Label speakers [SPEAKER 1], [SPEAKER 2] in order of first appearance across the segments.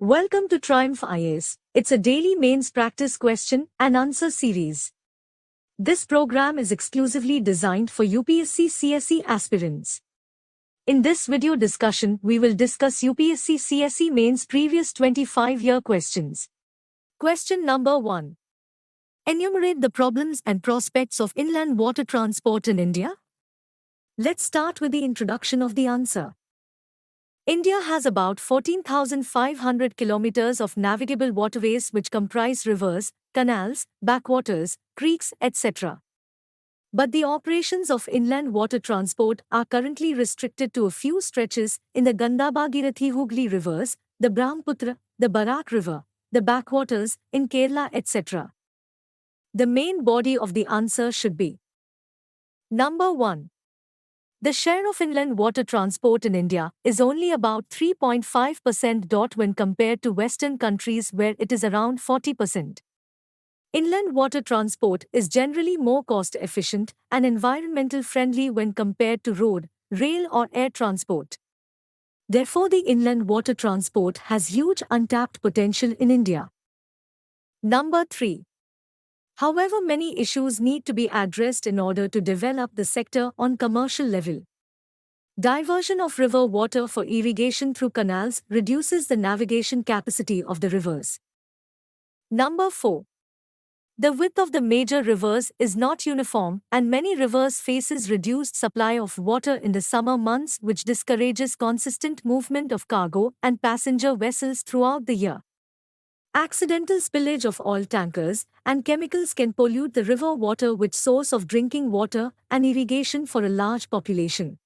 [SPEAKER 1] Welcome to Triumph IAS. It's a daily mains practice question and answer series. This program is exclusively designed for UPSC CSE aspirants. In this video discussion, we will discuss UPSC CSE mains previous 25-year questions. Question number 1. Enumerate the problems and prospects of inland water transport in India. Let's start with the introduction of the answer. India has about 14,500 kilometers of navigable waterways which comprise rivers, canals, backwaters, creeks, etc. But the operations of inland water transport are currently restricted to a few stretches in the Gandha-Bhagirathi-Hooghly rivers, the Brahmaputra, the Barak River, the backwaters in Kerala, etc. The main body of the answer should be Number 1. The share of inland water transport in India is only about 3.5% when compared to Western countries where it is around 40%. Inland water transport is generally more cost-efficient and environmental friendly when compared to road, rail or air transport. Therefore, the inland water transport has huge untapped potential in India. Number 3. However, many issues need to be addressed in order to develop the sector on commercial level. Diversion of river water for irrigation through canals reduces the navigation capacity of the rivers. Number 4. The width of the major rivers is not uniform and many rivers faces reduced supply of water in the summer months which discourages consistent movement of cargo and passenger vessels throughout the year. Accidental spillage of oil tankers and chemicals can pollute the river water which source of drinking water and irrigation for a large population.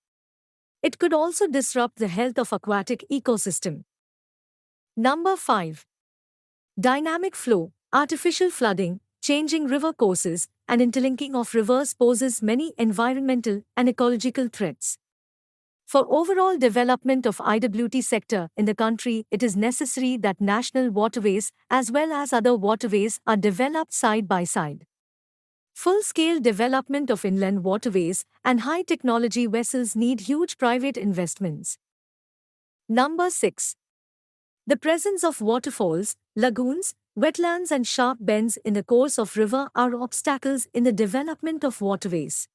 [SPEAKER 1] It could also disrupt the health of aquatic ecosystem. Number 5. Dynamic flow, artificial flooding, changing river courses, and interlinking of rivers poses many environmental and ecological threats. For overall development of IWT sector in the country, it is necessary that national waterways as well as other waterways are developed side by side. Full-scale development of inland waterways and high-technology vessels need huge private investments. Number 6. The presence of waterfalls, lagoons, wetlands and sharp bends in the course of river are obstacles in the development of waterways.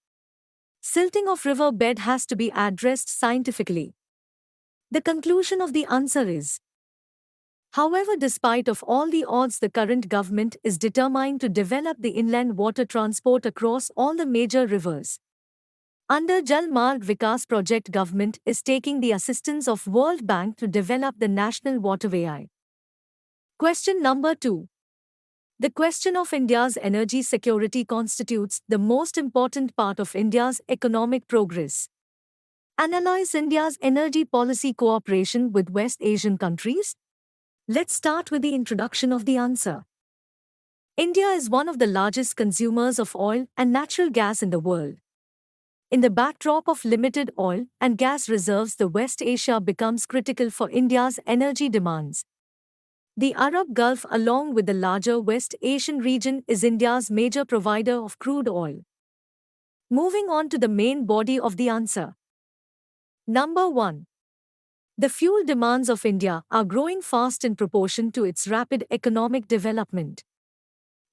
[SPEAKER 1] Silting of river bed has to be addressed scientifically. The conclusion of the answer is, however, despite of all the odds, the current government is determined to develop the inland water transport across all the major rivers. Under Jal Marg Vikash project, government is taking the assistance of World Bank to develop the national waterway. Question number 2. The question of India's energy security constitutes the most important part of India's economic progress. Analyze India's energy policy cooperation with West Asian countries. Let's start with the introduction of the answer. India is one of the largest consumers of oil and natural gas in the world. In the backdrop of limited oil and gas reserves, the West Asia becomes critical for India's energy demands. The Arab Gulf, along with the larger West Asian region, is India's major provider of crude oil. Moving on to the main body of the answer. Number 1. The fuel demands of India are growing fast in proportion to its rapid economic development.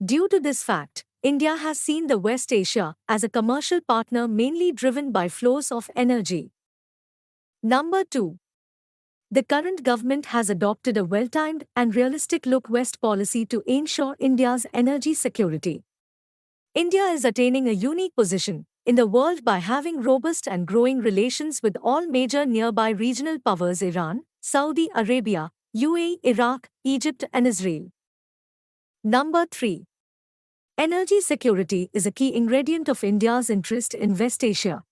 [SPEAKER 1] Due to this fact, India has seen the West Asia as a commercial partner mainly driven by flows of energy. Number 2. The current government has adopted a well-timed and realistic look West policy to ensure India's energy security. India is attaining a unique position in the world by having robust and growing relations with all major nearby regional powers: Iran, Saudi Arabia, UAE, Iraq, Egypt and Israel. Number 3. Energy security is a key ingredient of India's interest in West Asia.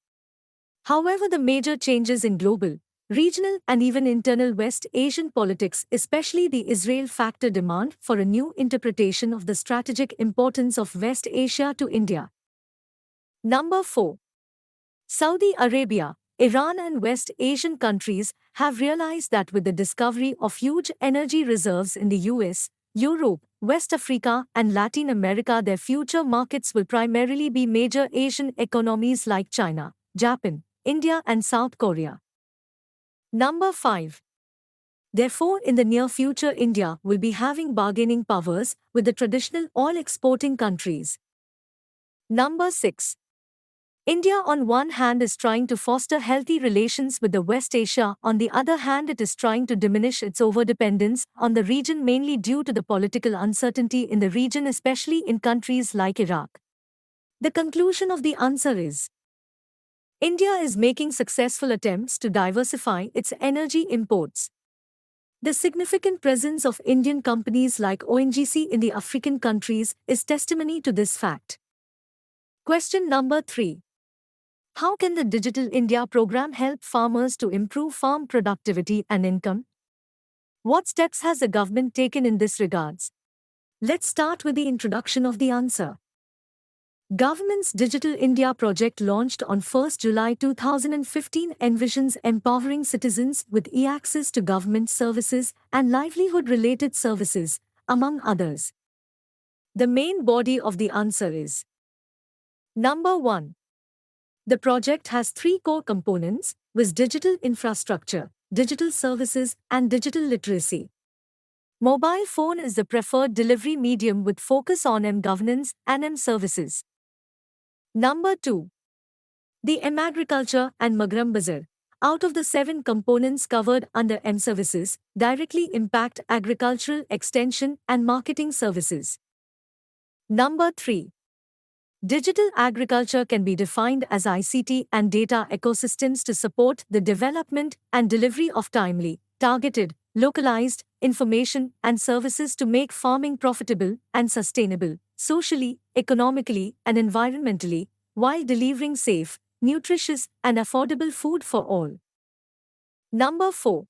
[SPEAKER 1] However, the major changes in global, regional and even internal West Asian politics, especially the Israel factor, demand for a new interpretation of the strategic importance of West Asia to India. Number 4. Saudi Arabia, Iran and West Asian countries have realized that with the discovery of huge energy reserves in the US, Europe, West Africa and Latin America, their future markets will primarily be major Asian economies like China, Japan, India and South Korea. Number 5. Therefore, in the near future, India will be having bargaining powers with the traditional oil-exporting countries. Number 6. India on one hand is trying to foster healthy relations with the West Asia, on the other hand it is trying to diminish its overdependence on the region mainly due to the political uncertainty in the region, especially in countries like Iraq. The conclusion of the answer is India is making successful attempts to diversify its energy imports. The significant presence of Indian companies like ONGC in the African countries is testimony to this fact. Question number 3. How can the Digital India program help farmers to improve farm productivity and income? What steps has the government taken in this regards? Let's start with the introduction of the answer. Government's Digital India project launched on 1 July 2015 envisions empowering citizens with e-access to government services and livelihood-related services, among others. The main body of the answer is Number 1. The project has 3 core components, with digital infrastructure, digital services, and digital literacy. Mobile phone is the preferred delivery medium with focus on M-governance and M-services. Number 2. The M-agriculture and Magram Bazar, out of the 7 components covered under M-services, directly impact agricultural extension and marketing services. Number 3. Digital agriculture can be defined as ICT and data ecosystems to support the development and delivery of timely, targeted, localized information and services to make farming profitable and sustainable, socially, economically, and environmentally, while delivering safe, nutritious, and affordable food for all. Number 4.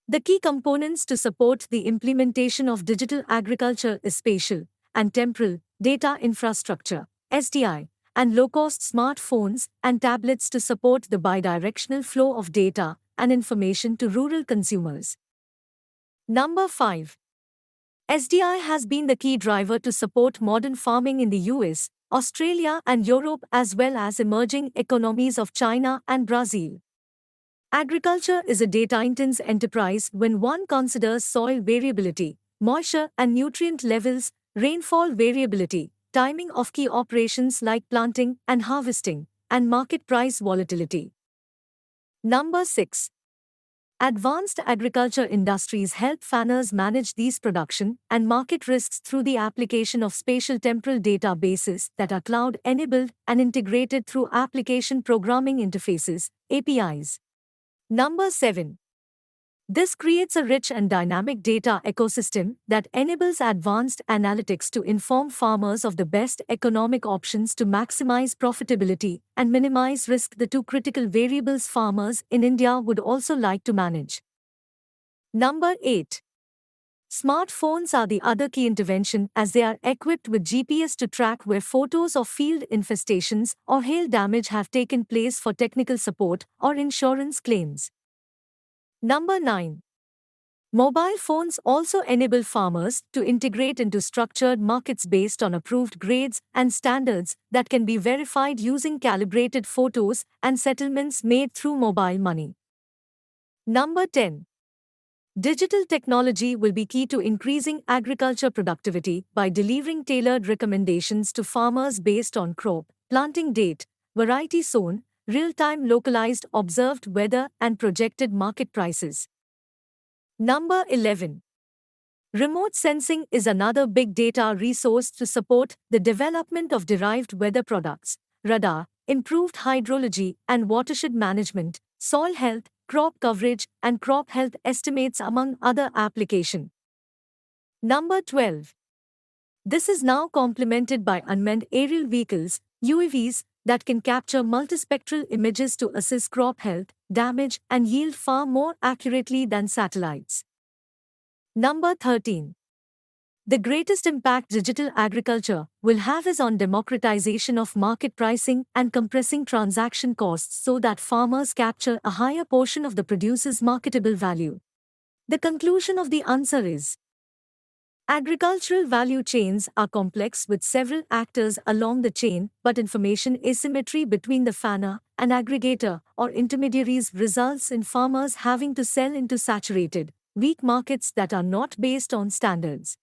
[SPEAKER 1] The key components to support the implementation of digital agriculture is spatial and temporal data infrastructure, SDI, and low-cost smartphones and tablets to support the bidirectional flow of data and information to rural consumers. Number 5. SDI has been the key driver to support modern farming in the US, Australia and Europe as well as emerging economies of China and Brazil. Agriculture is a data-intense enterprise when one considers soil variability, moisture and nutrient levels, rainfall variability, timing of key operations like planting and harvesting, and market price volatility. Number 6. Advanced agriculture industries help farmers manage these production and market risks through the application of spatial temporal databases that are cloud-enabled and integrated through application programming interfaces, APIs. Number 7. This creates a rich and dynamic data ecosystem that enables advanced analytics to inform farmers of the best economic options to maximize profitability and minimize risk, the 2 critical variables farmers in India would also like to manage. Number 8. Smartphones are the other key intervention as they are equipped with GPS to track where photos of field infestations or hail damage have taken place for technical support or insurance claims. Number 9. Mobile phones also enable farmers to integrate into structured markets based on approved grades and standards that can be verified using calibrated photos and settlements made through mobile money. Number 10. Digital technology will be key to increasing agriculture productivity by delivering tailored recommendations to farmers based on crop, planting date, variety zone, real-time localized observed weather and projected market prices. Number 11. Remote sensing is another big data resource to support the development of derived weather products, radar, improved hydrology and watershed management, soil health, crop coverage and crop health estimates among other applications. Number 12. This is now complemented by unmanned aerial vehicles, UAVs, that can capture multispectral images to assess crop health, damage, and yield far more accurately than satellites. Number 13. The greatest impact digital agriculture will have is on democratization of market pricing and compressing transaction costs so that farmers capture a higher portion of the producer's marketable value. The conclusion of the answer is agricultural value chains are complex with several actors along the chain, but information asymmetry between the farmer and aggregator or intermediaries results in farmers having to sell into saturated, weak markets that are not based on standards.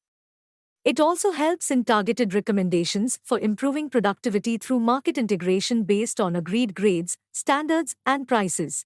[SPEAKER 1] It also helps in targeted recommendations for improving productivity through market integration based on agreed grades, standards, and prices.